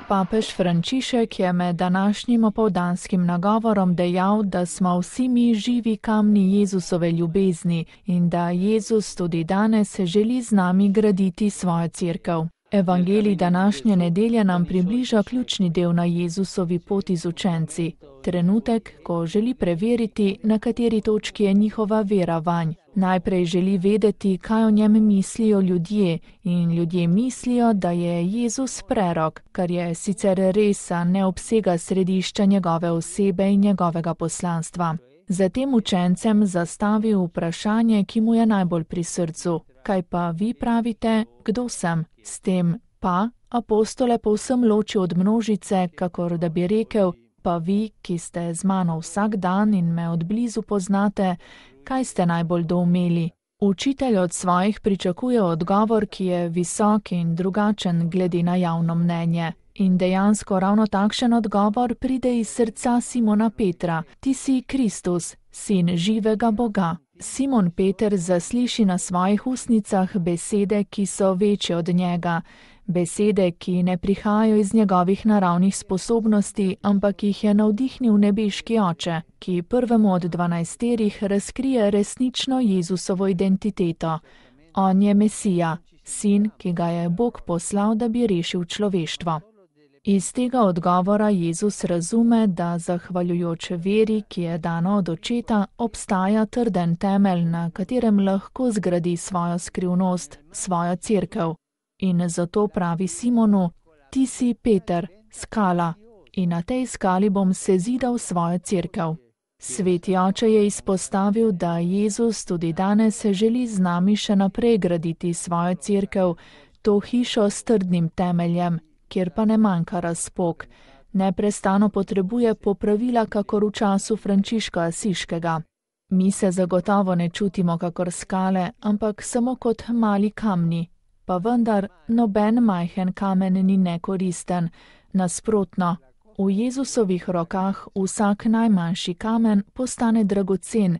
Papež Frančišek je med današnjim opoldanskim nagovorom dejal, da smo vsi mi živi kamni Jezusove ljubezni in da Jezus tudi danes želi z nami graditi svojo cerkev. Evangelij današnje nedelje nam približa ključni del na Jezusovi poti z učenci, trenutek, ko želi preveriti, na kateri točki je njihova vera vanj. Najprej želi vedeti, kaj o njem mislijo ljudje, in ljudje mislijo, da je Jezus prerok, kar je sicer res, a ne obsega središča njegove osebe in njegovega poslanstva. Zatem učencem zastavi vprašanje, ki mu je najbolj pri srcu. Kaj pa vi pravite, kdo sem? S tem pa apostole povsem loči od množice, kakor da bi rekel, pa vi, ki ste z mano vsak dan in me odblizu poznate, kaj ste najbolj doumeli? Učitelj od svojih pričakuje odgovor, ki je visok in drugačen glede na javno mnenje. In dejansko ravno takšen odgovor pride iz srca Simona Petra. Ti si Kristus, sin živega Boga. Simon Peter zasliši na svojih ustnicah besede, ki so večje od njega. Besede, ki ne prihajajo iz njegovih naravnih sposobnosti, ampak jih je navdihnil nebeški oče, ki prvemu od 12 razkrije resnično Jezusovo identiteto. On je Mesija, sin, ki ga je Bog poslal, da bi rešil človeštvo. Iz tega odgovora Jezus razume, da zahvaljujoč veri, ki je dana od očeta, obstaja trden temelj, na katerem lahko zgradi svojo skrivnost, svojo cerkev. In zato pravi Simonu, ti si Peter, skala, in na tej skali bom sezidal svojo cerkev. Sveti oče je izpostavil, da Jezus tudi danes želi z nami še naprej graditi svojo cerkev, to hišo s trdnim temeljem, kjer pa ne manjka razpok. Neprestano potrebuje popravila, kakor v času Frančiška Asiškega. Mi se zagotovo ne čutimo kakor skale, ampak samo kot mali kamni. Pa vendar noben majhen kamen ni nekoristen. Nasprotno, v Jezusovih rokah vsak najmanjši kamen postane dragocen,